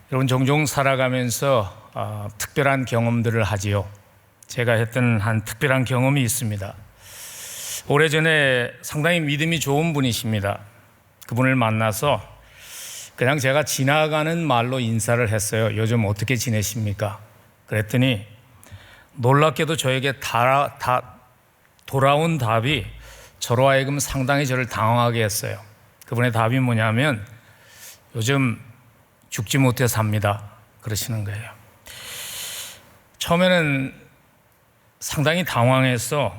여러분, 종종 살아가면서 특별한 경험들을 하지요. 제가 했던 한 특별한 경험이 있습니다. 오래전에 상당히 믿음이 좋은 분이십니다. 그분을 만나서 그냥 제가 지나가는 말로 인사를 했어요. 요즘 어떻게 지내십니까? 그랬더니 놀랍게도 저에게 돌아온 답이 저로 하여금 상당히 저를 당황하게 했어요. 그분의 답이 뭐냐면 요즘 죽지 못해 삽니다. 그러시는 거예요. 처음에는 상당히 당황해서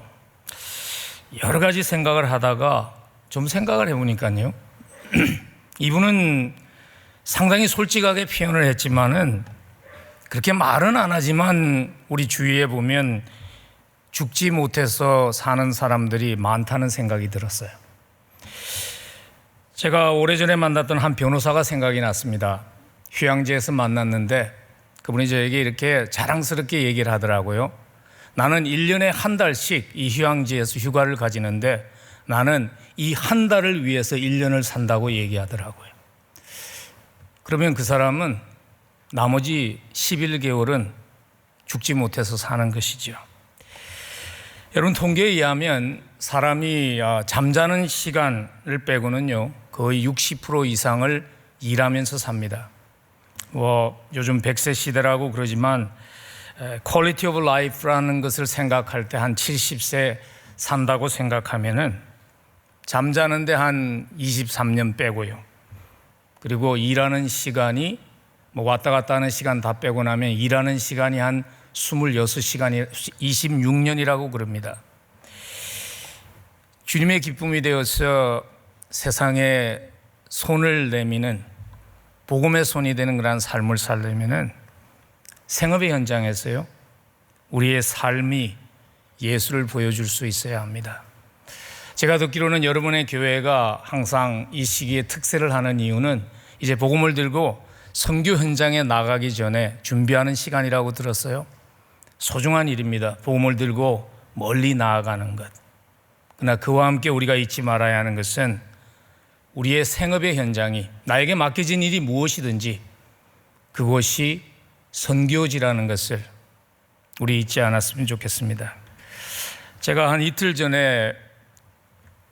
여러 가지 생각을 하다가 좀 생각을 해보니까요. 이분은 상당히 솔직하게 표현을 했지만은 그렇게 말은 안 하지만 우리 주위에 보면 죽지 못해서 사는 사람들이 많다는 생각이 들었어요. 제가 오래전에 만났던 한 변호사가 생각이 났습니다. 휴양지에서 만났는데 그분이 저에게 이렇게 자랑스럽게 얘기를 하더라고요. 나는 1년에 한 달씩 이 휴양지에서 휴가를 가지는데 나는 이 한 달을 위해서 1년을 산다고 얘기하더라고요. 그러면 그 사람은 나머지 11개월은 죽지 못해서 사는 것이죠. 여러분, 통계에 의하면 사람이 잠자는 시간을 빼고는요 거의 60% 이상을 일하면서 삽니다. 요즘 100세 시대라고 그러지만 퀄리티 오브 라이프라는 것을 생각할 때 한 70세 산다고 생각하면은 잠자는데 한 23년 빼고요. 그리고 일하는 시간이 왔다 갔다 하는 시간 다 빼고 나면 일하는 시간이 한 26시간이 26년이라고 그럽니다. 주님의 기쁨이 되어서 세상에 손을 내미는 복음의 손이 되는 그런 삶을 살려면은 생업의 현장에서요 우리의 삶이 예수를 보여줄 수 있어야 합니다. 제가 듣기로는 여러분의 교회가 항상 이 시기에 특세를 하는 이유는 이제 복음을 들고 선교 현장에 나가기 전에 준비하는 시간이라고 들었어요. 소중한 일입니다. 복음을 들고 멀리 나아가는 것. 그러나 그와 함께 우리가 잊지 말아야 하는 것은 우리의 생업의 현장이 나에게 맡겨진 일이 무엇이든지 그것이 선교지라는 것을 우리 잊지 않았으면 좋겠습니다. 제가 한 이틀 전에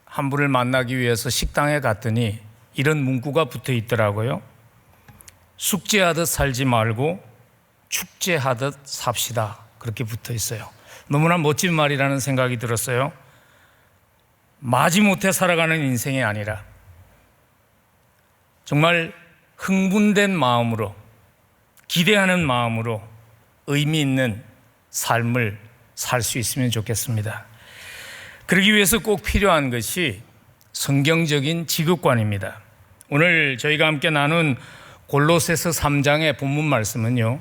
한 분을 만나기 위해서 식당에 갔더니 이런 문구가 붙어 있더라고요. 숙제하듯 살지 말고 축제하듯 삽시다. 그렇게 붙어 있어요. 너무나 멋진 말이라는 생각이 들었어요. 마지못해 살아가는 인생이 아니라 정말 흥분된 마음으로 기대하는 마음으로 의미 있는 삶을 살 수 있으면 좋겠습니다. 그러기 위해서 꼭 필요한 것이 성경적인 지극관입니다. 오늘 저희가 함께 나눈 골로새서 3장의 본문 말씀은요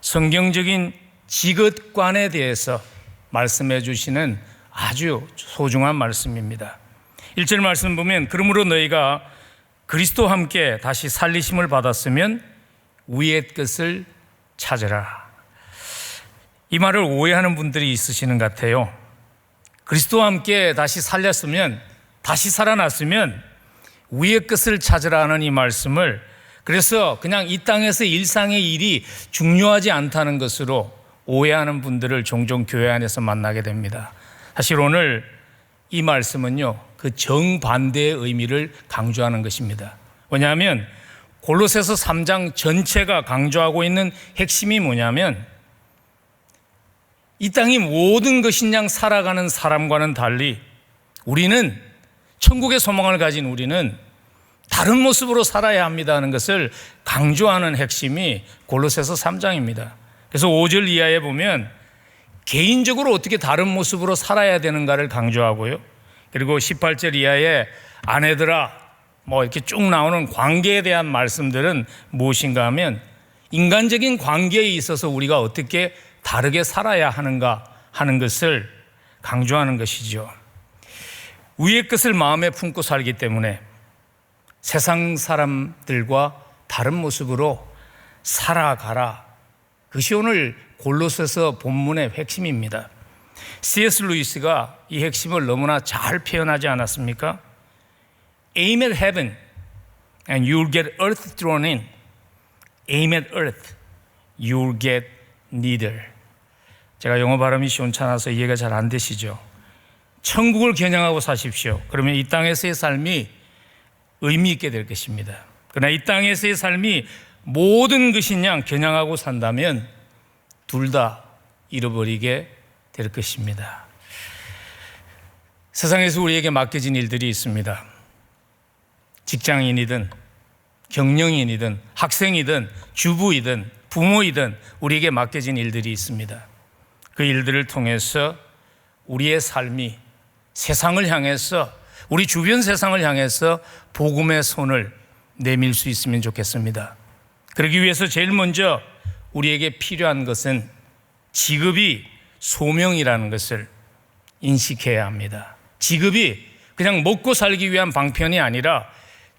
성경적인 지극관에 대해서 말씀해 주시는 아주 소중한 말씀입니다. 1절 말씀 보면 그러므로 너희가 그리스도와 함께 다시 살리심을 받았으면 위의 것을 찾으라. 이 말을 오해하는 분들이 있으시는 것 같아요. 그리스도와 함께 다시 살렸으면, 다시 살아났으면 위의 것을 찾으라 하는 이 말씀을 그래서 그냥 이 땅에서 일상의 일이 중요하지 않다는 것으로 오해하는 분들을 종종 교회 안에서 만나게 됩니다. 사실 오늘 이 말씀은요 그 정반대의 의미를 강조하는 것입니다. 왜냐하면 골로새서 3장 전체가 강조하고 있는 핵심이 뭐냐면 이 땅이 모든 것인 양 살아가는 사람과는 달리 우리는 천국의 소망을 가진 우리는 다른 모습으로 살아야 합니다 하는 것을 강조하는 핵심이 골로새서 3장입니다. 그래서 5절 이하에 보면 개인적으로 어떻게 다른 모습으로 살아야 되는가를 강조하고요. 그리고 18절 이하에 아내들아 이렇게 쭉 나오는 관계에 대한 말씀들은 무엇인가 하면 인간적인 관계에 있어서 우리가 어떻게 다르게 살아야 하는가 하는 것을 강조하는 것이죠. 위의 것을 마음에 품고 살기 때문에 세상 사람들과 다른 모습으로 살아가라. 그것이 오늘 골로새서 본문의 핵심입니다. C.S. 루이스가 이 핵심을 너무나 잘 표현하지 않았습니까? Aim at heaven and you'll get earth thrown in. aim at earth, you'll get neither. 제가 영어 발음이 시원찮아서 이해가 잘 안 되시죠? 천국을 겨냥하고 사십시오. 그러면 이 땅에서의 삶이 의미 있게 될 것입니다. 그러나 이 땅에서의 삶이 모든 것인 양 겨냥하고 산다면 둘 다 잃어버리게 될 것입니다. 세상에서 우리에게 맡겨진 일들이 있습니다. 직장인이든 경영인이든 학생이든 주부이든 부모이든 우리에게 맡겨진 일들이 있습니다. 그 일들을 통해서 우리의 삶이 세상을 향해서, 우리 주변 세상을 향해서 복음의 손을 내밀 수 있으면 좋겠습니다. 그러기 위해서 제일 먼저 우리에게 필요한 것은 직업이 소명이라는 것을 인식해야 합니다. 직업이 그냥 먹고 살기 위한 방편이 아니라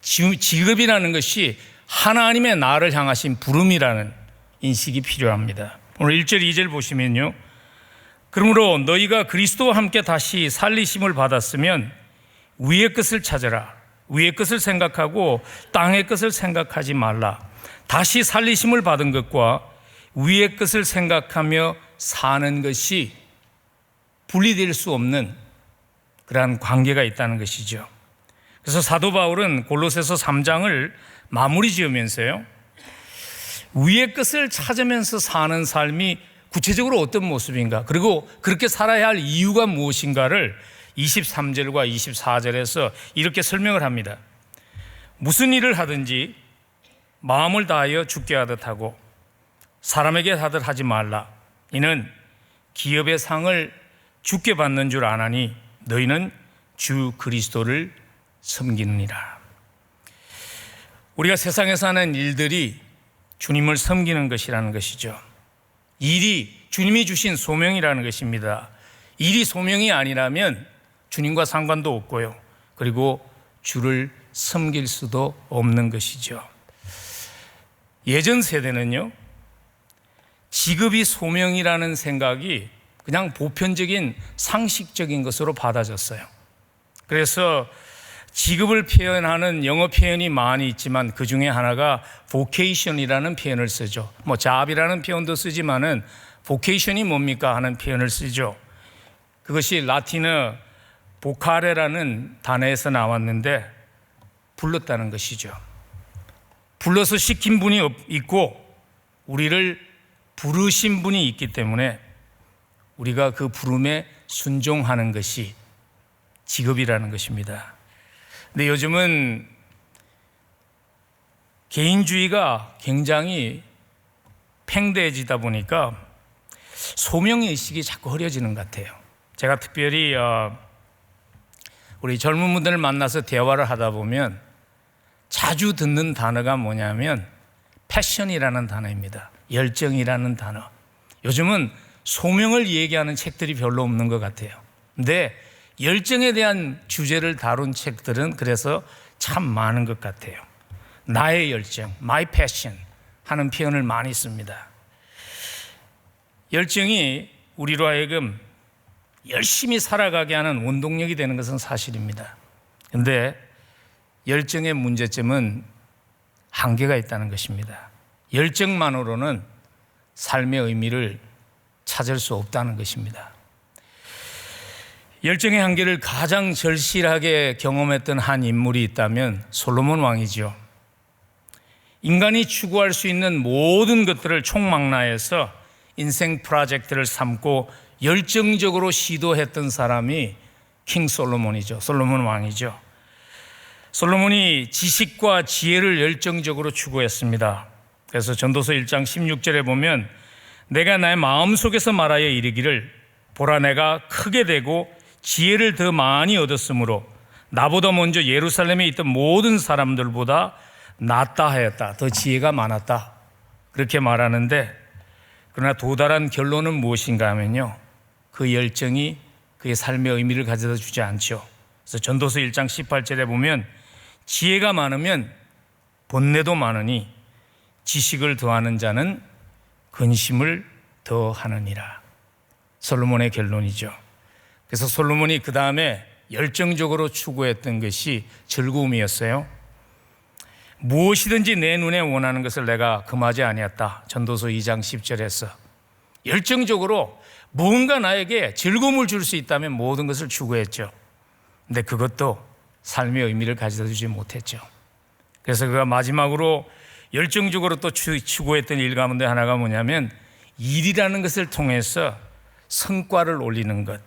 직업이라는 것이 하나님의 나를 향하신 부름이라는 인식이 필요합니다. 오늘 1절 2절 보시면요, 그러므로 너희가 그리스도와 함께 다시 살리심을 받았으면 위의 것을 찾아라. 위의 것을 생각하고 땅의 것을 생각하지 말라. 다시 살리심을 받은 것과 위의 것을 생각하며 사는 것이 분리될 수 없는 그러한 관계가 있다는 것이죠. 그래서 사도 바울은 골로새서 3장을 마무리 지으면서요, 위의 것을 찾으면서 사는 삶이 구체적으로 어떤 모습인가, 그리고 그렇게 살아야 할 이유가 무엇인가를 23절과 24절에서 이렇게 설명을 합니다. 무슨 일을 하든지 마음을 다하여 주께 하듯 하고 사람에게 하듯 하지 말라. 이는 기업의 상을 주께 받는 줄 아나니 너희는 주 그리스도를 섬기느니라. 우리가 세상에서 하는 일들이 주님을 섬기는 것이라는 것이죠. 일이 주님이 주신 소명이라는 것입니다. 일이 소명이 아니라면 주님과 상관도 없고요, 그리고 주를 섬길 수도 없는 것이죠. 예전 세대는요, 직업이 소명이라는 생각이 그냥 보편적인 상식적인 것으로 받아졌어요. 그래서 직업을 표현하는 영어 표현이 많이 있지만 그 중에 하나가 vocation이라는 표현을 쓰죠. job이라는 표현도 쓰지만은 vocation이 뭡니까 하는 표현을 쓰죠. 그것이 라틴어 보카레라는 단어에서 나왔는데 불렀다는 것이죠. 불러서 시킨 분이 있고 우리를 부르신 분이 있기 때문에 우리가 그 부름에 순종하는 것이 직업이라는 것입니다. 근데 요즘은 개인주의가 굉장히 팽배해지다 보니까 소명의식이 자꾸 흐려지는 것 같아요. 제가 특별히 우리 젊은 분들을 만나서 대화를 하다 보면 자주 듣는 단어가 뭐냐면 패션이라는 단어입니다. 열정이라는 단어. 요즘은 소명을 얘기하는 책들이 별로 없는 것 같아요. 근데 열정에 대한 주제를 다룬 책들은 그래서 참 많은 것 같아요. 나의 열정, my passion 하는 표현을 많이 씁니다. 열정이 우리로 하여금 열심히 살아가게 하는 원동력이 되는 것은 사실입니다. 그런데 열정의 문제점은 한계가 있다는 것입니다. 열정만으로는 삶의 의미를 찾을 수 없다는 것입니다. 열정의 한계를 가장 절실하게 경험했던 한 인물이 있다면 솔로몬 왕이죠. 인간이 추구할 수 있는 모든 것들을 총망라해서 인생 프로젝트를 삼고 열정적으로 시도했던 사람이 킹 솔로몬이죠. 솔로몬 왕이죠. 솔로몬이 지식과 지혜를 열정적으로 추구했습니다. 그래서 전도서 1장 16절에 보면 내가 나의 마음속에서 말하여 이르기를 보라 내가 크게 되고 지혜를 더 많이 얻었으므로 나보다 먼저 예루살렘에 있던 모든 사람들보다 낫다 하였다. 더 지혜가 많았다. 그렇게 말하는데 그러나 도달한 결론은 무엇인가 하면요, 그 열정이 그의 삶의 의미를 가져다 주지 않죠. 그래서 전도서 1장 18절에 보면 지혜가 많으면 번뇌도 많으니 지식을 더하는 자는 근심을 더하느니라. 솔로몬의 결론이죠. 그래서 솔로몬이 그 다음에 열정적으로 추구했던 것이 즐거움이었어요. 무엇이든지 내 눈에 원하는 것을 내가 금하지 아니었다. 전도서 2장 10절에서 열정적으로 무언가 나에게 즐거움을 줄 수 있다면 모든 것을 추구했죠. 근데 그것도 삶의 의미를 가져다 주지 못했죠. 그래서 그가 마지막으로 열정적으로 또 추구했던 일 가운데 하나가 뭐냐면 일이라는 것을 통해서 성과를 올리는 것.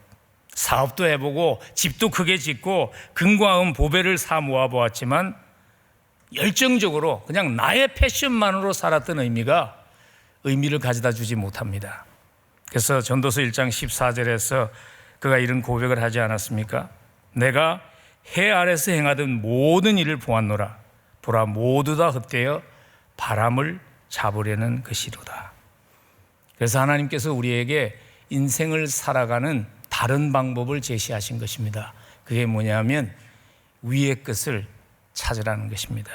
사업도 해보고 집도 크게 짓고 금과 은 보배를 사 모아보았지만 열정적으로 그냥 나의 패션만으로 살았던 의미를 가져다 주지 못합니다. 그래서 전도서 1장 14절에서 그가 이런 고백을 하지 않았습니까? 내가 해 아래서 행하던 모든 일을 보았노라. 보라, 모두 다 헛되어 바람을 잡으려는 것이로다. 그래서 하나님께서 우리에게 인생을 살아가는 다른 방법을 제시하신 것입니다. 그게 뭐냐면 위의 것을 찾으라는 것입니다.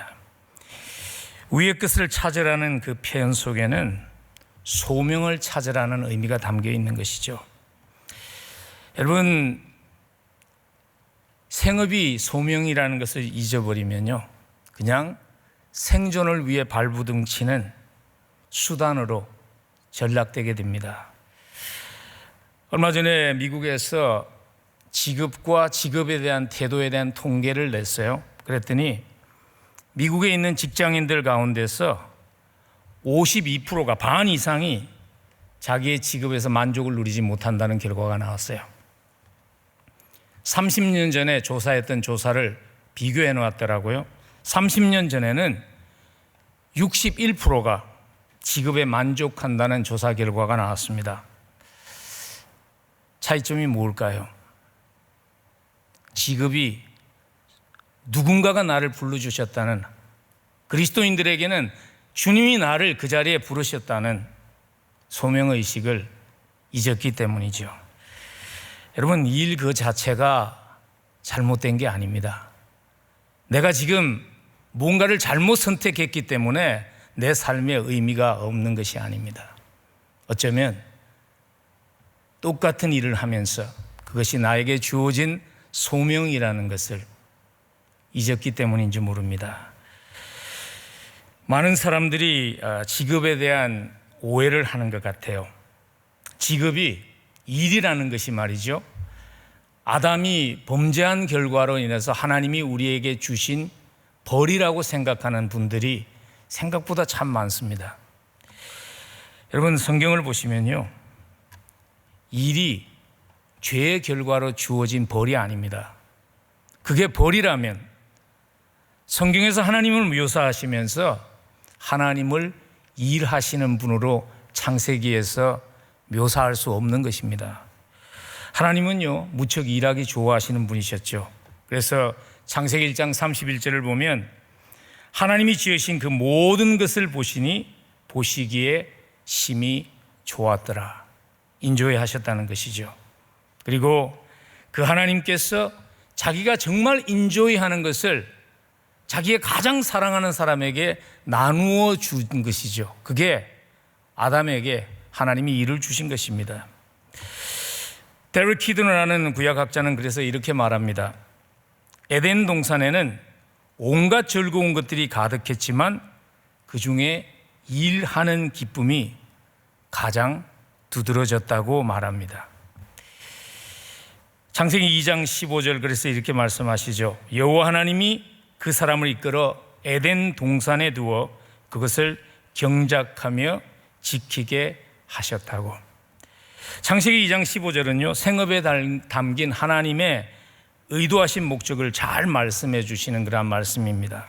위의 것을 찾으라는 그 표현 속에는 소명을 찾으라는 의미가 담겨 있는 것이죠. 여러분, 생업이 소명이라는 것을 잊어버리면요, 그냥 생존을 위해 발부둥치는 수단으로 전락되게 됩니다. 얼마 전에 미국에서 직업과 직업에 대한 태도에 대한 통계를 냈어요. 그랬더니 미국에 있는 직장인들 가운데서 52%가 반 이상이 자기의 직업에서 만족을 누리지 못한다는 결과가 나왔어요. 30년 전에 조사했던 조사를 비교해 놓았더라고요. 30년 전에는 61%가 직업에 만족한다는 조사 결과가 나왔습니다. 차이점이 뭘까요? 직업이 누군가가 나를 불러주셨다는, 그리스도인들에게는 주님이 나를 그 자리에 부르셨다는 소명의식을 잊었기 때문이죠. 여러분, 일 그 자체가 잘못된 게 아닙니다. 내가 지금 뭔가를 잘못 선택했기 때문에 내 삶에 의미가 없는 것이 아닙니다. 어쩌면 똑같은 일을 하면서 그것이 나에게 주어진 소명이라는 것을 잊었기 때문인지 모릅니다. 많은 사람들이 직업에 대한 오해를 하는 것 같아요. 직업이 일이라는 것이 말이죠, 아담이 범죄한 결과로 인해서 하나님이 우리에게 주신 벌이라고 생각하는 분들이 생각보다 참 많습니다. 여러분, 성경을 보시면요, 일이 죄의 결과로 주어진 벌이 아닙니다. 그게 벌이라면 성경에서 하나님을 묘사하시면서 하나님을 일하시는 분으로 창세기에서 묘사할 수 없는 것입니다. 하나님은요, 무척 일하기 좋아하시는 분이셨죠. 그래서 창세기 1장 31절을 보면 하나님이 지으신 그 모든 것을 보시니 보시기에 심히 좋았더라, 인조해 하셨다는 것이죠. 그리고 그 하나님께서 자기가 정말 인조해 하는 것을 자기의 가장 사랑하는 사람에게 나누어 준 것이죠. 그게 아담에게 하나님이 일을 주신 것입니다. 데릭 키드너라는 구약학자는 그래서 이렇게 말합니다. 에덴 동산에는 온갖 즐거운 것들이 가득했지만 그 중에 일하는 기쁨이 가장 두드러졌다고 말합니다. 창세기 2장 15절 그래서 이렇게 말씀하시죠. 여호와 하나님이 그 사람을 이끌어 에덴 동산에 두어 그것을 경작하며 지키게 하셨다고. 창세기 2장 15절은요, 생업에 담긴 하나님의 의도하신 목적을 잘 말씀해 주시는 그런 말씀입니다.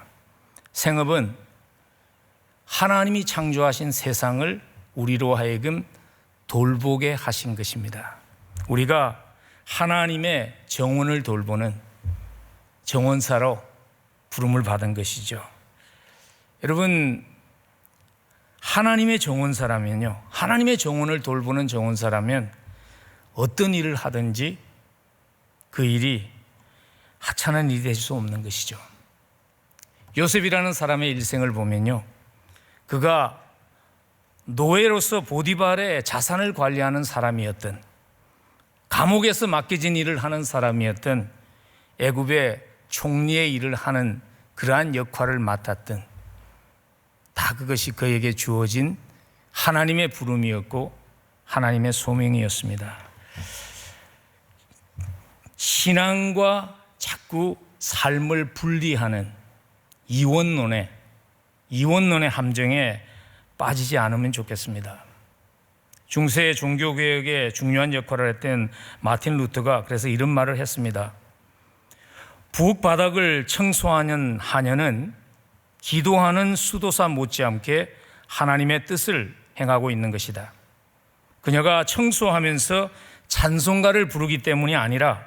생업은 하나님이 창조하신 세상을 우리로 하여금 돌보게 하신 것입니다. 우리가 하나님의 정원을 돌보는 정원사로 부름을 받은 것이죠. 여러분, 하나님의 정원사라면요, 하나님의 정원을 돌보는 정원사라면 어떤 일을 하든지 그 일이 하찮은 일이 될 수 없는 것이죠. 요셉이라는 사람의 일생을 보면요, 그가 노예로서 보디발의 자산을 관리하는 사람이었던, 감옥에서 맡겨진 일을 하는 사람이었던, 애굽의 총리의 일을 하는 그러한 역할을 맡았던 다 그것이 그에게 주어진 하나님의 부름이었고 하나님의 소명이었습니다. 신앙과 자꾸 삶을 분리하는 이원론의 함정에 빠지지 않으면 좋겠습니다. 중세 종교개혁에 중요한 역할을 했던 마틴 루터가 그래서 이런 말을 했습니다. 북 바닥을 청소하는 하녀는 기도하는 수도사 못지않게 하나님의 뜻을 행하고 있는 것이다. 그녀가 청소하면서 찬송가를 부르기 때문이 아니라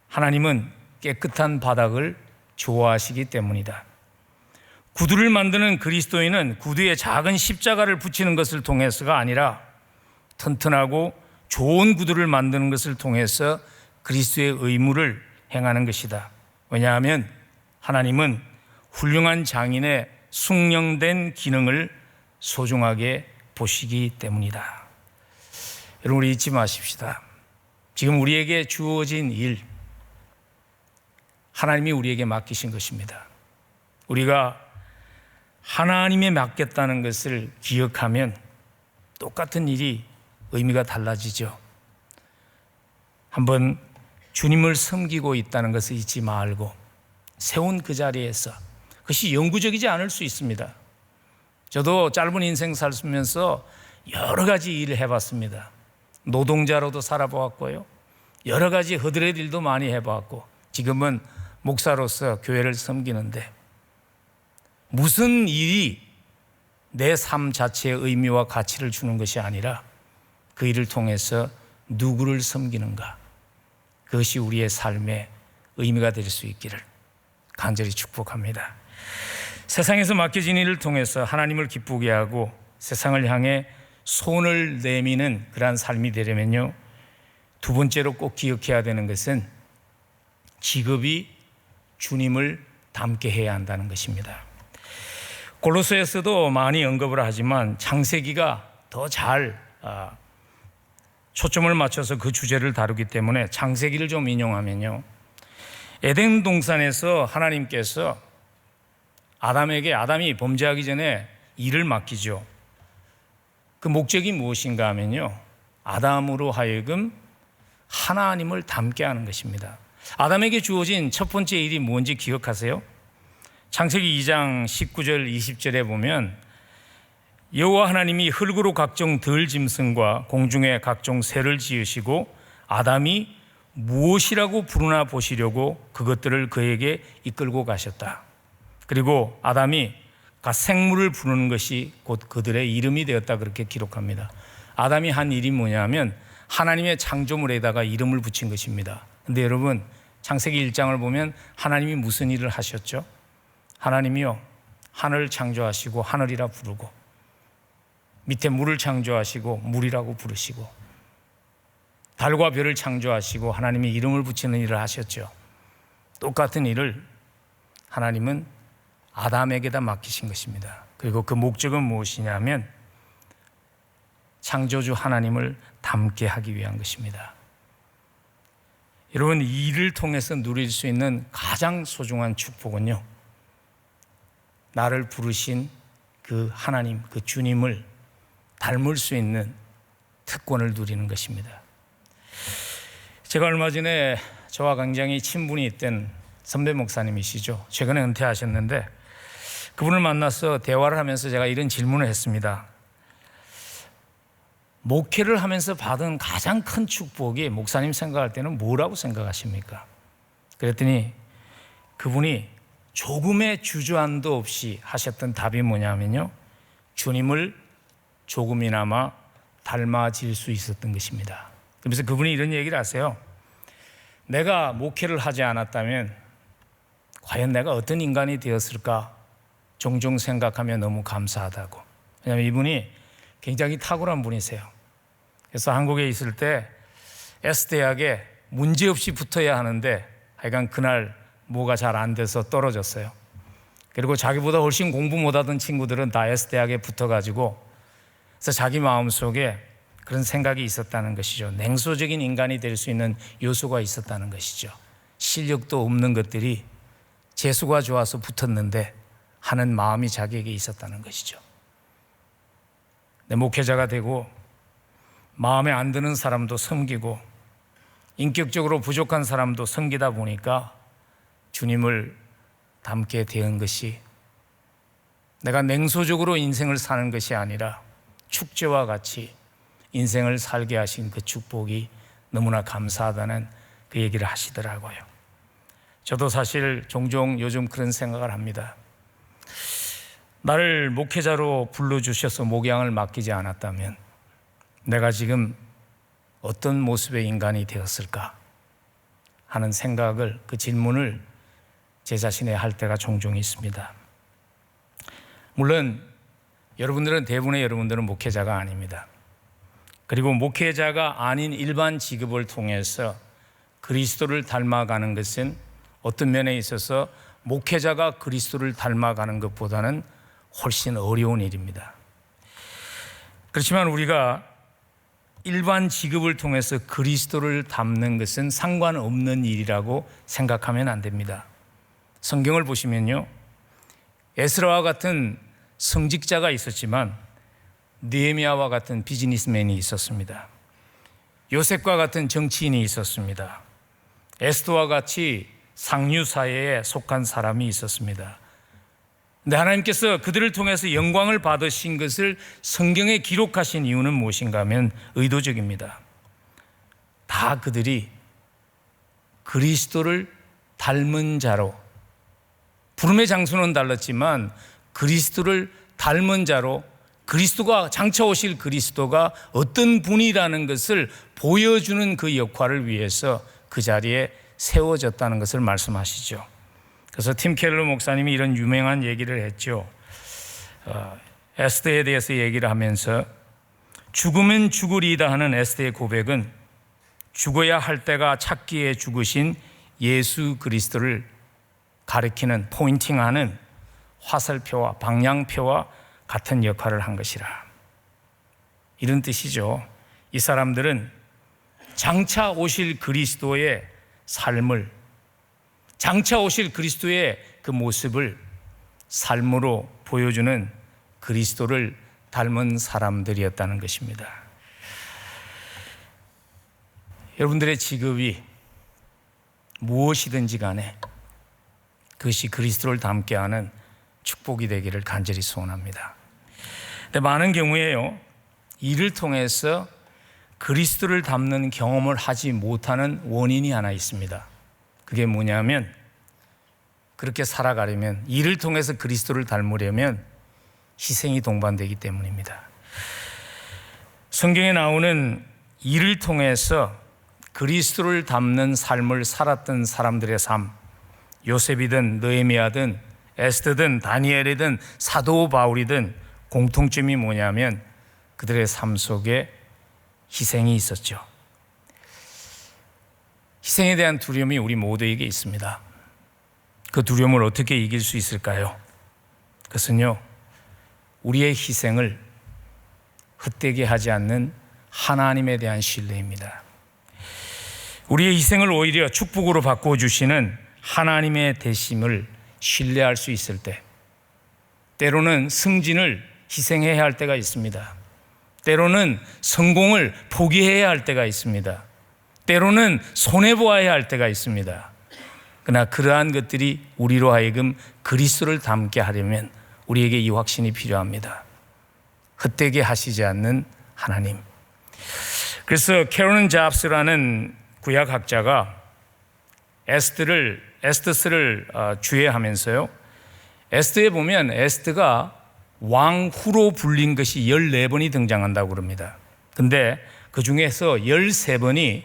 하나님은 깨끗한 바닥을 좋아하시기 때문이다. 구두를 만드는 그리스도인은 구두에 작은 십자가를 붙이는 것을 통해서가 아니라 튼튼하고 좋은 구두를 만드는 것을 통해서 그리스도의 의무를 행하는 것이다. 왜냐하면 하나님은 훌륭한 장인의 숙련된 기능을 소중하게 보시기 때문이다. 여러분, 우리 잊지 마십시다. 지금 우리에게 주어진 일, 하나님이 우리에게 맡기신 것입니다. 우리가 하나님에 맡겼다는 것을 기억하면 똑같은 일이 의미가 달라지죠. 한번 주님을 섬기고 있다는 것을 잊지 말고 세운 그 자리에서, 그것이 영구적이지 않을 수 있습니다. 저도 짧은 인생 살면서 여러 가지 일을 해봤습니다. 노동자로도 살아보았고요, 여러 가지 허드렛 일도 많이 해봤고, 지금은 목사로서 교회를 섬기는데 무슨 일이 내 삶 자체의 의미와 가치를 주는 것이 아니라 그 일을 통해서 누구를 섬기는가, 그것이 우리의 삶의 의미가 될 수 있기를 간절히 축복합니다. 세상에서 맡겨진 일을 통해서 하나님을 기쁘게 하고 세상을 향해 손을 내미는 그러한 삶이 되려면요, 두 번째로 꼭 기억해야 되는 것은 직업이 주님을 닮게 해야 한다는 것입니다. 골로새에서도 많이 언급을 하지만 창세기가 더 잘 초점을 맞춰서 그 주제를 다루기 때문에 창세기를 좀 인용하면요, 에덴 동산에서 하나님께서 아담이 범죄하기 전에 일을 맡기죠. 그 목적이 무엇인가 하면요, 아담으로 하여금 하나님을 닮게 하는 것입니다. 아담에게 주어진 첫 번째 일이 뭔지 기억하세요? 창세기 2장 19절 20절에 보면 여호와 하나님이 흙으로 각종 들 짐승과 공중에 각종 새를 지으시고 아담이 무엇이라고 부르나 보시려고 그것들을 그에게 이끌고 가셨다. 그리고 아담이 각 생물을 부르는 것이 곧 그들의 이름이 되었다, 그렇게 기록합니다. 아담이 한 일이 뭐냐면 하나님의 창조물에다가 이름을 붙인 것입니다. 그런데 여러분, 창세기 1장을 보면 하나님이 무슨 일을 하셨죠? 하나님이요, 하늘을 창조하시고 하늘이라 부르고, 밑에 물을 창조하시고 물이라고 부르시고, 달과 별을 창조하시고 하나님이 이름을 붙이는 일을 하셨죠. 똑같은 일을 하나님은 아담에게다 맡기신 것입니다. 그리고 그 목적은 무엇이냐면 창조주 하나님을 닮게 하기 위한 것입니다. 여러분, 이 일을 통해서 누릴 수 있는 가장 소중한 축복은요, 나를 부르신 그 하나님, 그 주님을 닮을 수 있는 특권을 누리는 것입니다. 제가 얼마 전에 저와 굉장히 친분이 있던 선배 목사님이시죠. 최근에 은퇴하셨는데 그분을 만나서 대화를 하면서 제가 이런 질문을 했습니다. 목회를 하면서 받은 가장 큰 축복이 목사님 생각할 때는 뭐라고 생각하십니까? 그랬더니 그분이 조금의 주저함도 없이 하셨던 답이 뭐냐면요, 주님을 조금이나마 닮아질 수 있었던 것입니다. 그래서 그분이 이런 얘기를 하세요. 내가 목회를 하지 않았다면 과연 내가 어떤 인간이 되었을까 종종 생각하며 너무 감사하다고. 왜냐하면 이분이 굉장히 탁월한 분이세요. 그래서 한국에 있을 때 S대학에 문제없이 붙어야 하는데 하여간 그날 뭐가 잘 안 돼서 떨어졌어요. 그리고 자기보다 훨씬 공부 못하던 친구들은 다 S대학에 붙어가지고, 그래서 자기 마음속에 그런 생각이 있었다는 것이죠. 냉소적인 인간이 될 수 있는 요소가 있었다는 것이죠. 실력도 없는 것들이 재수가 좋아서 붙었는데 하는 마음이 자기에게 있었다는 것이죠. 내 목회자가 되고 마음에 안 드는 사람도 섬기고 인격적으로 부족한 사람도 섬기다 보니까 주님을 닮게 된 것이, 내가 냉소적으로 인생을 사는 것이 아니라 축제와 같이 인생을 살게 하신 그 축복이 너무나 감사하다는 그 얘기를 하시더라고요. 저도 사실 종종 요즘 그런 생각을 합니다. 나를 목회자로 불러주셔서 목양을 맡기지 않았다면 내가 지금 어떤 모습의 인간이 되었을까 하는 생각을, 그 질문을 제 자신에 할 때가 종종 있습니다. 물론 대부분의 여러분들은 목회자가 아닙니다. 그리고 목회자가 아닌 일반 직업을 통해서 그리스도를 닮아가는 것은 어떤 면에 있어서 목회자가 그리스도를 닮아가는 것보다는 훨씬 어려운 일입니다. 그렇지만 우리가 일반 직업을 통해서 그리스도를 닮는 것은 상관없는 일이라고 생각하면 안 됩니다. 성경을 보시면요, 에스라와 같은 성직자가 있었지만 느헤미야와 같은 비즈니스맨이 있었습니다. 요셉과 같은 정치인이 있었습니다. 에스더와 같이 상류 사회에 속한 사람이 있었습니다. 근데 하나님께서 그들을 통해서 영광을 받으신 것을 성경에 기록하신 이유는 무엇인가 하면 의도적입니다. 다 그들이 그리스도를 닮은 자로, 부름의 장소는 달랐지만 그리스도를 닮은 자로, 그리스도가 장차 오실 그리스도가 어떤 분이라는 것을 보여주는 그 역할을 위해서 그 자리에 세워졌다는 것을 말씀하시죠. 그래서 팀 켈러 목사님이 이런 유명한 얘기를 했죠. 에스더에 대해서 얘기를 하면서, 죽으면 죽으리이다 하는 에스더의 고백은 죽어야 할 때가 찼기에 죽으신 예수 그리스도를 가리키는, 포인팅하는 화살표와 방향표와 같은 역할을 한 것이라, 이런 뜻이죠. 이 사람들은 장차 오실 그리스도의 삶을, 장차 오실 그리스도의 그 모습을 삶으로 보여주는 그리스도를 닮은 사람들이었다는 것입니다. 여러분들의 직업이 무엇이든지 간에 그것이 그리스도를 닮게 하는 축복이 되기를 간절히 소원합니다. 근데 많은 경우에요, 이를 통해서 그리스도를 닮는 경험을 하지 못하는 원인이 하나 있습니다. 그게 뭐냐면, 그렇게 살아가려면, 이를 통해서 그리스도를 닮으려면 희생이 동반되기 때문입니다. 성경에 나오는 이를 통해서 그리스도를 닮는 삶을 살았던 사람들의 삶, 요셉이든 느헤미야든 에스더든 다니엘이든 사도 바울이든 공통점이 뭐냐면 그들의 삶 속에 희생이 있었죠. 희생에 대한 두려움이 우리 모두에게 있습니다. 그 두려움을 어떻게 이길 수 있을까요? 그것은요, 우리의 희생을 헛되게 하지 않는 하나님에 대한 신뢰입니다. 우리의 희생을 오히려 축복으로 바꿔주시는 하나님의 대심을 신뢰할 수 있을 때, 때로는 승진을 희생해야 할 때가 있습니다. 때로는 성공을 포기해야 할 때가 있습니다. 때로는 손해보아야 할 때가 있습니다. 그러나 그러한 것들이 우리로 하여금 그리스도를 닮게 하려면 우리에게 이 확신이 필요합니다. 헛되게 하시지 않는 하나님. 그래서 캐로런 잡스라는 구약학자가 에스더스를 주해하면서요, 에스더에 보면 에스더가 왕후로 불린 것이 14번이 등장한다고 그럽니다. 근데 그 중에서 13번이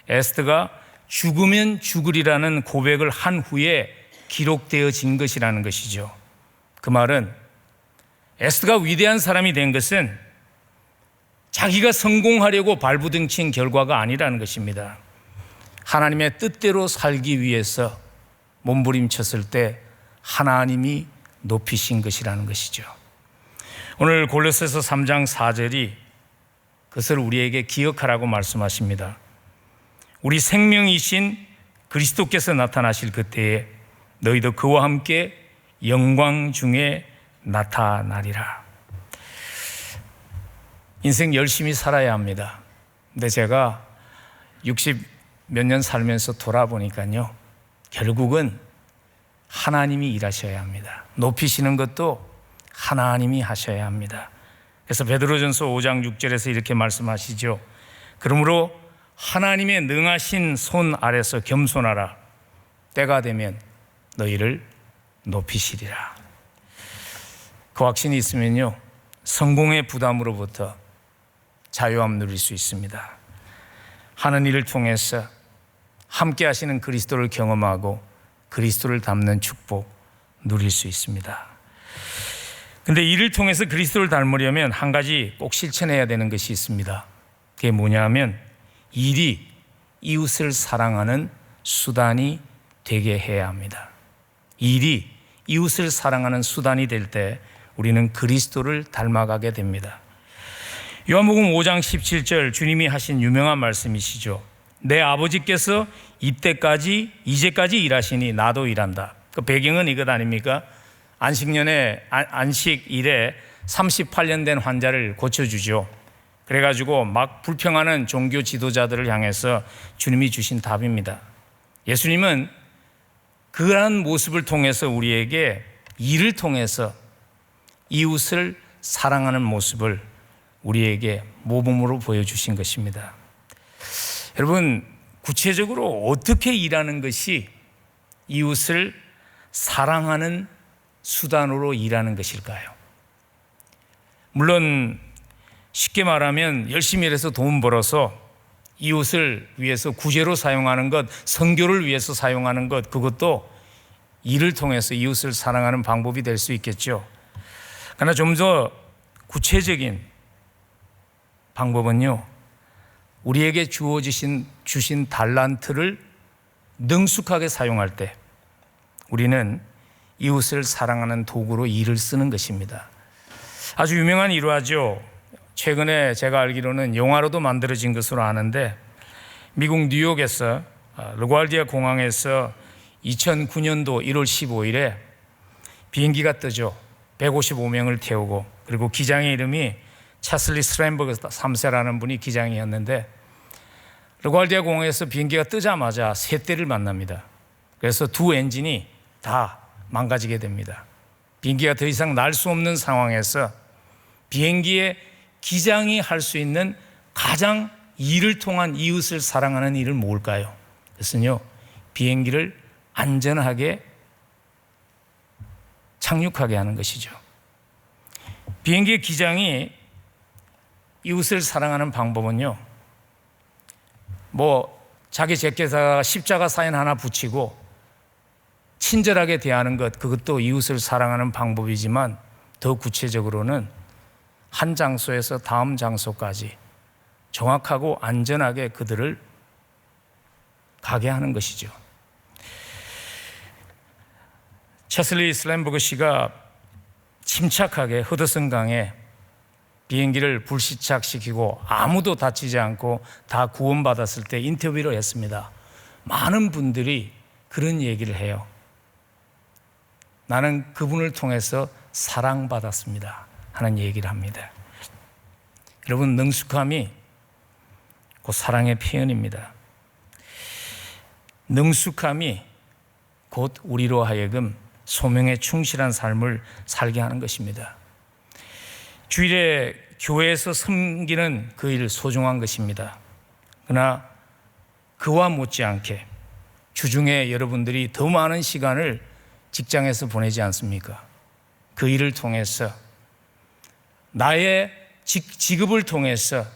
에스더가 죽으면 죽으리라는 고백을 한 후에 기록되어진 것이라는 것이죠. 그 말은 에스더가 위대한 사람이 된 것은 자기가 성공하려고 발부둥친 결과가 아니라는 것입니다. 하나님의 뜻대로 살기 위해서 몸부림쳤을 때 하나님이 높이신 것이라는 것이죠. 오늘 골로새서 3장 4절이 그것을 우리에게 기억하라고 말씀하십니다. 우리 생명이신 그리스도께서 나타나실 그때에 너희도 그와 함께 영광 중에 나타나리라. 인생 열심히 살아야 합니다. 근데 제가 60 몇 년 살면서 돌아보니까요, 결국은 하나님이 일하셔야 합니다. 높이시는 것도 하나님이 하셔야 합니다. 그래서 베드로전서 5장 6절에서 이렇게 말씀하시죠. 그러므로 하나님의 능하신 손 아래서 겸손하라. 때가 되면 너희를 높이시리라. 그 확신이 있으면요, 성공의 부담으로부터 자유함 누릴 수 있습니다. 하는 일을 통해서 함께 하시는 그리스도를 경험하고 그리스도를 닮는 축복 누릴 수 있습니다. 근데 이를 통해서 그리스도를 닮으려면 한 가지 꼭 실천해야 되는 것이 있습니다. 그게 뭐냐면 일이 이웃을 사랑하는 수단이 되게 해야 합니다. 일이 이웃을 사랑하는 수단이 될 때 우리는 그리스도를 닮아가게 됩니다. 요한복음 5장 17절 주님이 하신 유명한 말씀이시죠. 내 아버지께서 이제까지 일하시니 나도 일한다. 그 배경은 이것 아닙니까? 안식일에 38년 된 환자를 고쳐주죠. 그래가지고 막 불평하는 종교 지도자들을 향해서 주님이 주신 답입니다. 예수님은 그러한 모습을 통해서 우리에게 일을 통해서 이웃을 사랑하는 모습을 우리에게 모범으로 보여주신 것입니다. 여러분, 구체적으로 어떻게 일하는 것이 이웃을 사랑하는 수단으로 일하는 것일까요? 물론 쉽게 말하면 열심히 일해서 돈 벌어서 이웃을 위해서 구제로 사용하는 것, 선교를 위해서 사용하는 것, 그것도 일을 통해서 이웃을 사랑하는 방법이 될 수 있겠죠. 그러나 좀 더 구체적인 방법은요, 우리에게 주신 달란트를 능숙하게 사용할 때 우리는 이웃을 사랑하는 도구로 일을 쓰는 것입니다. 아주 유명한 일화죠. 최근에 제가 알기로는 영화로도 만들어진 것으로 아는데, 미국 뉴욕에서 르과르디아 공항에서 2009년도 1월 15일에 비행기가 뜨죠. 155명을 태우고, 그리고 기장의 이름이 차슬리 스트랜버그 3세라는 분이 기장이었는데, 르과르디아 공항에서 비행기가 뜨자마자 새 떼를 만납니다. 그래서 두 엔진이 다 망가지게 됩니다. 비행기가 더 이상 날 수 없는 상황에서 비행기의 기장이 할 수 있는 가장 일을 통한 이웃을 사랑하는 일은 뭘까요? 그것은요, 비행기를 안전하게 착륙하게 하는 것이죠. 비행기의 기장이 이웃을 사랑하는 방법은요, 자기 재킷에다가 십자가 사인 하나 붙이고 친절하게 대하는 것, 그것도 이웃을 사랑하는 방법이지만 더 구체적으로는 한 장소에서 다음 장소까지 정확하고 안전하게 그들을 가게 하는 것이죠. 차슬리 슬램버그 씨가 침착하게 허드슨강에 비행기를 불시착시키고 아무도 다치지 않고 다 구원받았을 때 인터뷰를 했습니다. 많은 분들이 그런 얘기를 해요. 나는 그분을 통해서 사랑받았습니다 하는 얘기를 합니다. 여러분, 능숙함이 곧 사랑의 표현입니다. 능숙함이 곧 우리로 하여금 소명에 충실한 삶을 살게 하는 것입니다. 주일에 교회에서 섬기는 그 일 소중한 것입니다. 그러나 그와 못지않게 주중에 여러분들이 더 많은 시간을 직장에서 보내지 않습니까? 그 일을 통해서 나의 직업을 통해서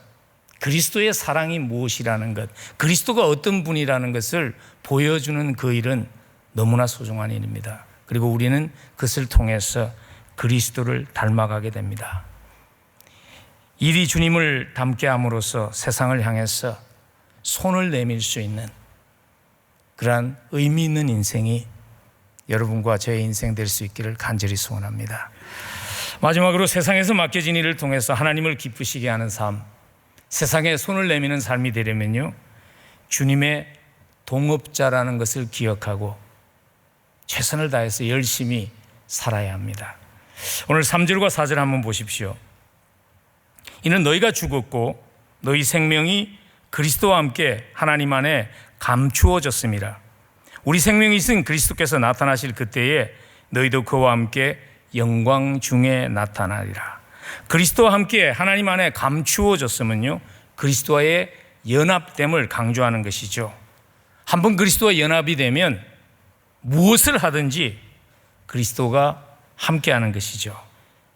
그리스도의 사랑이 무엇이라는 것, 그리스도가 어떤 분이라는 것을 보여주는 그 일은 너무나 소중한 일입니다. 그리고 우리는 그것을 통해서 그리스도를 닮아가게 됩니다. 일이 주님을 닮게 함으로써 세상을 향해서 손을 내밀 수 있는 그러한 의미 있는 인생이 여러분과 저의 인생 될 수 있기를 간절히 소원합니다. 마지막으로 세상에서 맡겨진 일을 통해서 하나님을 기쁘시게 하는 삶, 세상에 손을 내미는 삶이 되려면요, 주님의 동업자라는 것을 기억하고 최선을 다해서 열심히 살아야 합니다. 오늘 3절과 4절 한번 보십시오. 이는 너희가 죽었고 너희 생명이 그리스도와 함께 하나님 안에 감추어졌음이라. 우리 생명이 있은 그리스도께서 나타나실 그때에 너희도 그와 함께 영광 중에 나타나리라. 그리스도와 함께 하나님 안에 감추어졌으면요, 그리스도와의 연합됨을 강조하는 것이죠. 한번 그리스도와 연합이 되면 무엇을 하든지 그리스도가 함께하는 것이죠.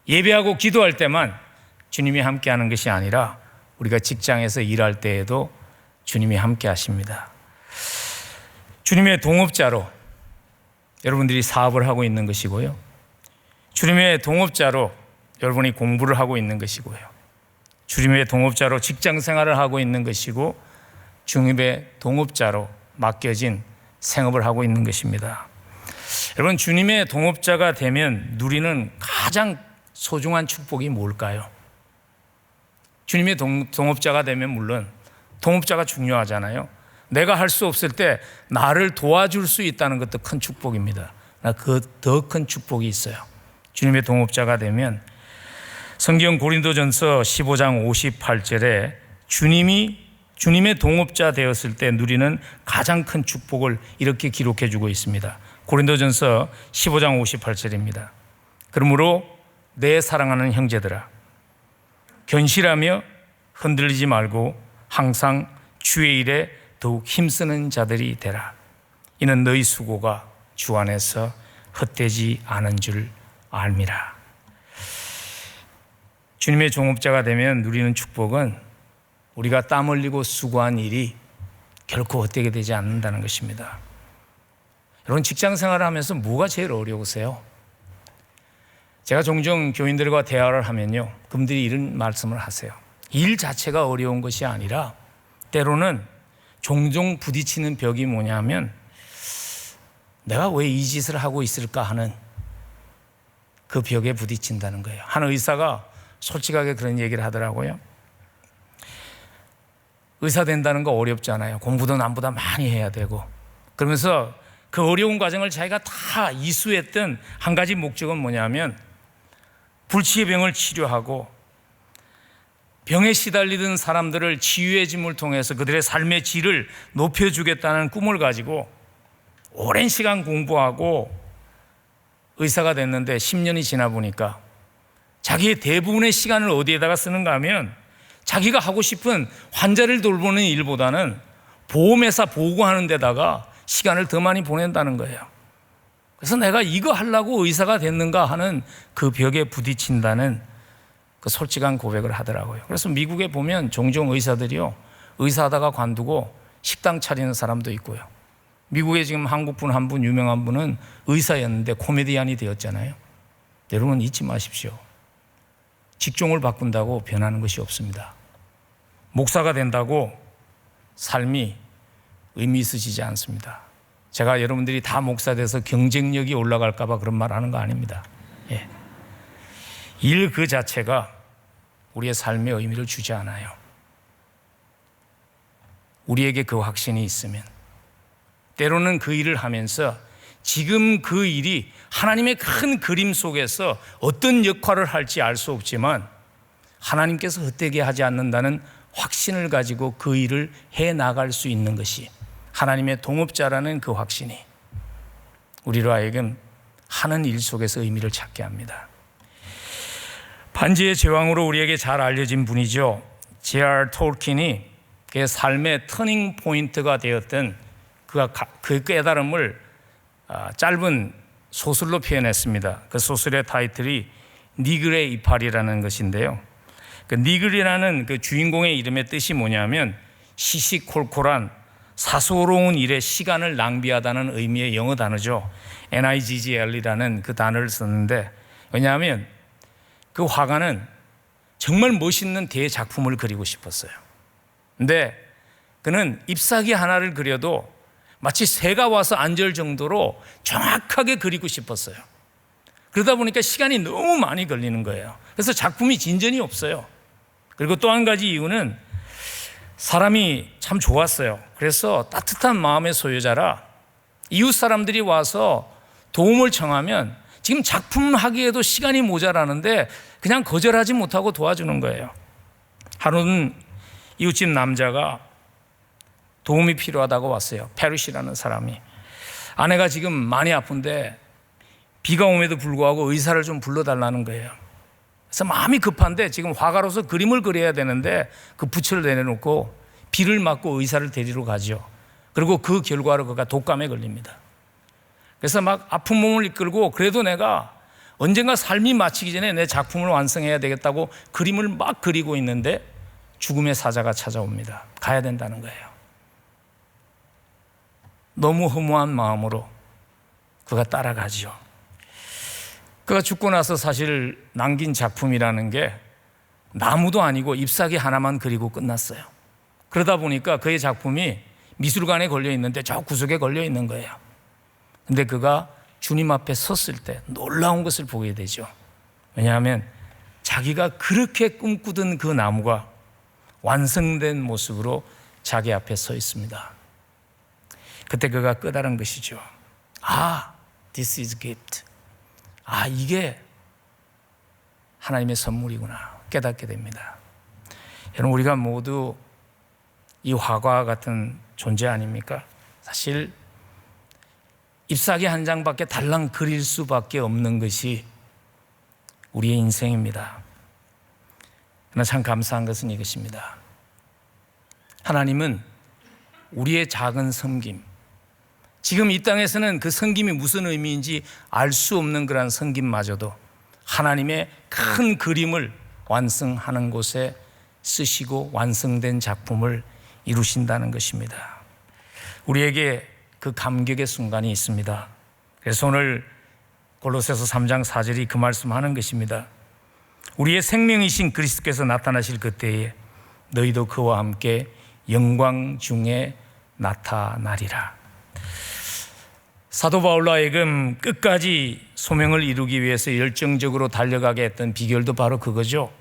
예배하고 기도할 때만 주님이 함께하는 것이 아니라 우리가 직장에서 일할 때에도 주님이 함께하십니다. 주님의 동업자로 여러분들이 사업을 하고 있는 것이고요, 주님의 동업자로 여러분이 공부를 하고 있는 것이고요, 주님의 동업자로 직장 생활을 하고 있는 것이고, 주님의 동업자로 맡겨진 생업을 하고 있는 것입니다. 여러분, 주님의 동업자가 되면 누리는 가장 소중한 축복이 뭘까요? 주님의 동업자가 되면 물론 동업자가 중요하잖아요. 내가 할 수 없을 때 나를 도와줄 수 있다는 것도 큰 축복입니다. 그 더 큰 축복이 있어요. 주님의 동업자가 되면 성경 고린도전서 15장 58절에 주님의 동업자 되었을 때 누리는 가장 큰 축복을 이렇게 기록해 주고 있습니다. 고린도전서 15장 58절입니다. 그러므로 내 사랑하는 형제들아, 견실하며 흔들리지 말고 항상 주의 일에 더욱 힘쓰는 자들이 되라. 이는 너희 수고가 주 안에서 헛되지 않은 줄 알미라. 주님의 종업자가 되면 누리는 축복은 우리가 땀 흘리고 수고한 일이 결코 헛되게 되지 않는다는 것입니다. 여러분, 직장 생활을 하면서 뭐가 제일 어려우세요? 제가 종종 교인들과 대화를 하면요, 그분들이 이런 말씀을 하세요. 일 자체가 어려운 것이 아니라 때로는 종종 부딪히는 벽이 뭐냐면 내가 왜 이 짓을 하고 있을까 하는 그 벽에 부딪힌다는 거예요. 한 의사가 솔직하게 그런 얘기를 하더라고요. 의사 된다는 거 어렵잖아요. 공부도 남보다 많이 해야 되고. 그러면서 그 어려운 과정을 자기가 다 이수했던 한 가지 목적은 뭐냐면 불치의 병을 치료하고 병에 시달리던 사람들을 치유의 짐을 통해서 그들의 삶의 질을 높여주겠다는 꿈을 가지고 오랜 시간 공부하고 의사가 됐는데 10년이 지나 보니까 자기의 대부분의 시간을 어디에다가 쓰는가 하면 자기가 하고 싶은 환자를 돌보는 일보다는 보험회사 보고하는 데다가 시간을 더 많이 보낸다는 거예요. 그래서 내가 이거 하려고 의사가 됐는가 하는 그 벽에 부딪힌다는 그 솔직한 고백을 하더라고요. 그래서 미국에 보면 종종 의사들이요, 의사하다가 관두고 식당 차리는 사람도 있고요. 미국에 지금 한국분 한 분, 유명한 분은 의사였는데 코미디언이 되었잖아요. 여러분, 잊지 마십시오. 직종을 바꾼다고 변하는 것이 없습니다. 목사가 된다고 삶이 의미 있으시지 않습니다. 제가 여러분들이 다 목사 돼서 경쟁력이 올라갈까 봐 그런 말 하는 거 아닙니다. 예. 일 그 자체가 우리의 삶에 의미를 주지 않아요. 우리에게 그 확신이 있으면 때로는 그 일을 하면서 지금 그 일이 하나님의 큰 그림 속에서 어떤 역할을 할지 알 수 없지만 하나님께서 헛되게 하지 않는다는 확신을 가지고 그 일을 해 나갈 수 있는 것이 하나님의 동업자라는 그 확신이 우리로 하여금 하는 일 속에서 의미를 찾게 합니다. 반지의 제왕으로 우리에게 잘 알려진 분이죠. J.R. 톨킨이 그의 삶의 터닝 포인트가 되었던 그 깨달음을 짧은 소설로 표현했습니다. 그 소설의 타이틀이 니글의 이파리라는 것인데요. 그 니글이라는 그 주인공의 이름의 뜻이 뭐냐면 시시콜콜한 사소로운 일에 시간을 낭비하다는 의미의 영어 단어죠. NIGGL이라는 그 단어를 썼는데, 왜냐하면 그 화가는 정말 멋있는 대작품을 그리고 싶었어요. 근데 그는 잎사귀 하나를 그려도 마치 새가 와서 앉을 정도로 정확하게 그리고 싶었어요. 그러다 보니까 시간이 너무 많이 걸리는 거예요. 그래서 작품이 진전이 없어요. 그리고 또 한 가지 이유는 사람이 참 좋았어요. 그래서 따뜻한 마음의 소유자라 이웃 사람들이 와서 도움을 청하면 지금 작품 하기에도 시간이 모자라는데 그냥 거절하지 못하고 도와주는 거예요. 하루는 이웃집 남자가 도움이 필요하다고 왔어요. 페루시라는 사람이. 아내가 지금 많이 아픈데 비가 옴에도 불구하고 의사를 좀 불러달라는 거예요. 그래서 마음이 급한데 지금 화가로서 그림을 그려야 되는데 그 붓을 내려놓고 비를 맞고 의사를 데리러 가죠. 그리고 그 결과로 그가 독감에 걸립니다. 그래서 막 아픈 몸을 이끌고 그래도 내가 언젠가 삶이 마치기 전에 내 작품을 완성해야 되겠다고 그림을 막 그리고 있는데 죽음의 사자가 찾아옵니다. 가야 된다는 거예요. 너무 허무한 마음으로 그가 따라가죠. 그가 죽고 나서 사실 남긴 작품이라는 게 나무도 아니고 잎사귀 하나만 그리고 끝났어요. 그러다 보니까 그의 작품이 미술관에 걸려 있는데 저 구석에 걸려 있는 거예요. 근데 그가 주님 앞에 섰을 때 놀라운 것을 보게 되죠. 왜냐하면 자기가 그렇게 꿈꾸던 그 나무가 완성된 모습으로 자기 앞에 서 있습니다. 그때 그가 깨달은 것이죠. This is gift. 이게 하나님의 선물이구나 깨닫게 됩니다. 여러분, 우리가 모두 이 화가와 같은 존재 아닙니까? 사실 잎사귀 한 장밖에 달랑 그릴 수밖에 없는 것이 우리의 인생입니다. 그러나 참 감사한 것은 이것입니다. 하나님은 우리의 작은 섬김, 지금 이 땅에서는 그 섬김이 무슨 의미인지 알 수 없는 그러한 섬김마저도 하나님의 큰 그림을 완성하는 곳에 쓰시고 완성된 작품을 이루신다는 것입니다. 우리에게 그 감격의 순간이 있습니다. 그래서 오늘 골로새서 3장 4절이 그 말씀하는 것입니다. 우리의 생명이신 그리스도께서 나타나실 그때에 너희도 그와 함께 영광 중에 나타나리라. 사도 바울로 하여금 끝까지 소명을 이루기 위해서 열정적으로 달려가게 했던 비결도 바로 그거죠.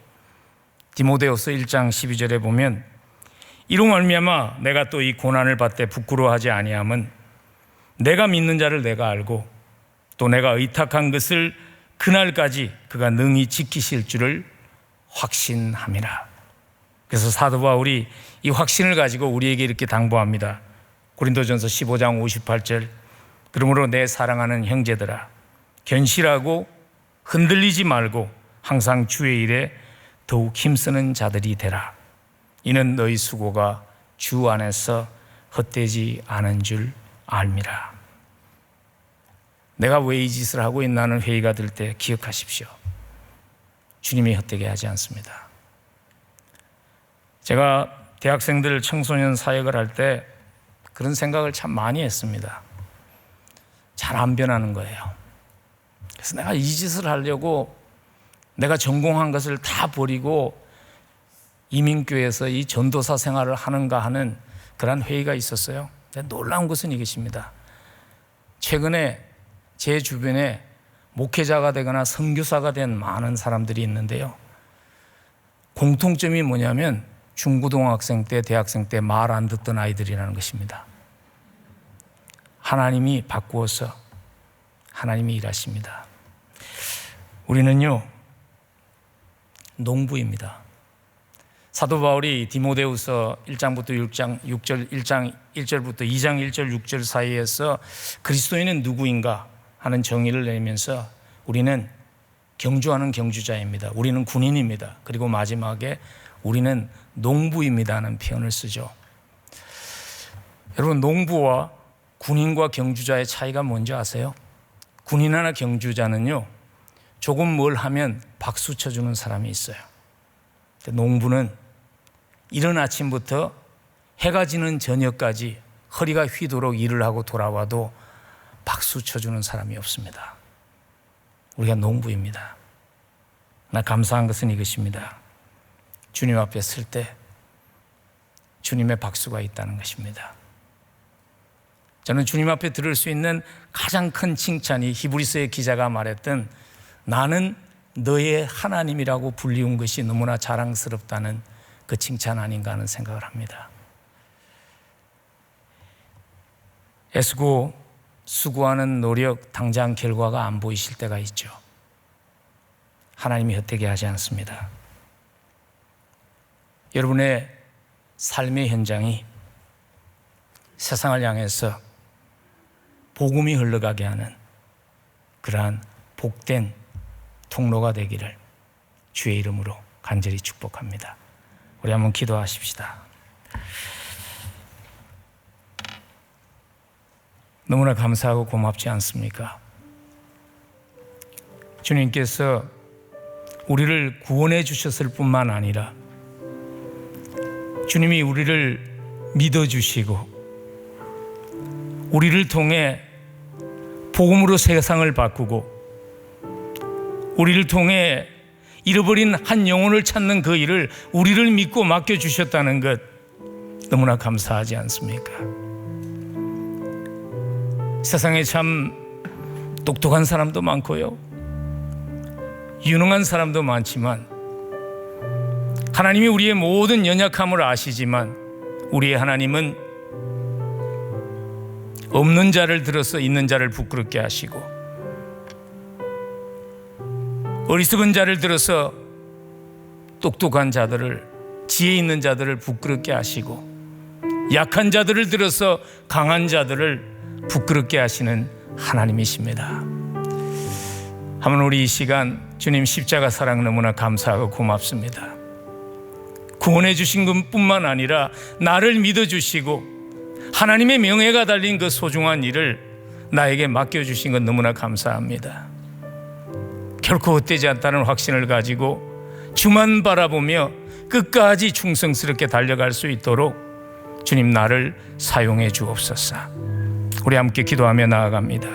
디모데후서 1장 12절에 보면 이로 말미암아 내가 또 이 고난을 받되 부끄러워하지 아니함은 내가 믿는 자를 내가 알고 또 내가 의탁한 것을 그날까지 그가 능히 지키실 줄을 확신함이라. 그래서 사도 바울이 이 확신을 가지고 우리에게 이렇게 당부합니다. 고린도전서 15장 58절 그러므로 내 사랑하는 형제들아 견실하고 흔들리지 말고 항상 주의 일에 더욱 힘쓰는 자들이 되라. 이는 너희 수고가 주 안에서 헛되지 않은 줄 알미라. 내가 왜 이 짓을 하고 있나는 회의가 들 때 기억하십시오. 주님이 헛되게 하지 않습니다. 제가 대학생들 청소년 사역을 할 때 그런 생각을 참 많이 했습니다. 잘 안 변하는 거예요. 그래서 내가 이 짓을 하려고 내가 전공한 것을 다 버리고 이민교회에서 이 전도사 생활을 하는가 하는 그런 회의가 있었어요. 놀라운 것은 이것입니다. 최근에 제 주변에 목회자가 되거나 선교사가 된 많은 사람들이 있는데요. 공통점이 뭐냐면 중고등학생 때, 대학생 때 말 안 듣던 아이들이라는 것입니다. 하나님이 바꾸어서 하나님이 일하십니다. 우리는요, 농부입니다. 사도 바울이 디모데후서 1장부터 1장 1절부터 2장 1절 6절 사이에서 그리스도인은 누구인가 하는 정의를 내면서 우리는 경주하는 경주자입니다. 우리는 군인입니다. 그리고 마지막에 우리는 농부입니다 하는 표현을 쓰죠. 여러분, 농부와 군인과 경주자의 차이가 뭔지 아세요? 군인이나 경주자는요, 조금 뭘 하면 박수 쳐주는 사람이 있어요. 농부는 이른 아침부터 해가 지는 저녁까지 허리가 휘도록 일을 하고 돌아와도 박수 쳐주는 사람이 없습니다. 우리가 농부입니다. 나 감사한 것은 이것입니다. 주님 앞에 설 때 주님의 박수가 있다는 것입니다. 저는 주님 앞에 들을 수 있는 가장 큰 칭찬이 히브리서의 기자가 말했던 나는 너의 하나님이라고 불리운 것이 너무나 자랑스럽다는 그 칭찬 아닌가 하는 생각을 합니다. 애쓰고 수고하는 노력, 당장 결과가 안 보이실 때가 있죠. 하나님이 헛되게 하지 않습니다. 여러분의 삶의 현장이 세상을 향해서 복음이 흘러가게 하는 그러한 복된 통로가 되기를 주의 이름으로 간절히 축복합니다. 우리 한번 기도하십시다. 너무나 감사하고 고맙지 않습니까? 주님께서 우리를 구원해 주셨을 뿐만 아니라 주님이 우리를 믿어주시고 우리를 통해 복음으로 세상을 바꾸고 우리를 통해 잃어버린 한 영혼을 찾는 그 일을 우리를 믿고 맡겨주셨다는 것 너무나 감사하지 않습니까? 세상에 참 똑똑한 사람도 많고요, 유능한 사람도 많지만 하나님이 우리의 모든 연약함을 아시지만 우리의 하나님은 없는 자를 들어서 있는 자를 부끄럽게 하시고 어리석은 자를 들어서 똑똑한 자들을, 지혜 있는 자들을 부끄럽게 하시고 약한 자들을 들어서 강한 자들을 부끄럽게 하시는 하나님이십니다. 한번 우리 이 시간 주님 십자가 사랑 너무나 감사하고 고맙습니다. 구원해 주신 것뿐만 아니라 나를 믿어주시고 하나님의 명예가 달린 그 소중한 일을 나에게 맡겨주신 것 너무나 감사합니다. 결코 헛되지 않다는 확신을 가지고 주만 바라보며 끝까지 충성스럽게 달려갈 수 있도록 주님 나를 사용해 주옵소서. 우리 함께 기도하며 나아갑니다.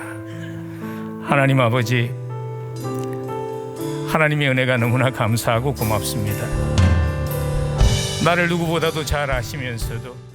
하나님 아버지, 하나님의 은혜가 너무나 감사하고 고맙습니다. 나를 누구보다도 잘 아시면서도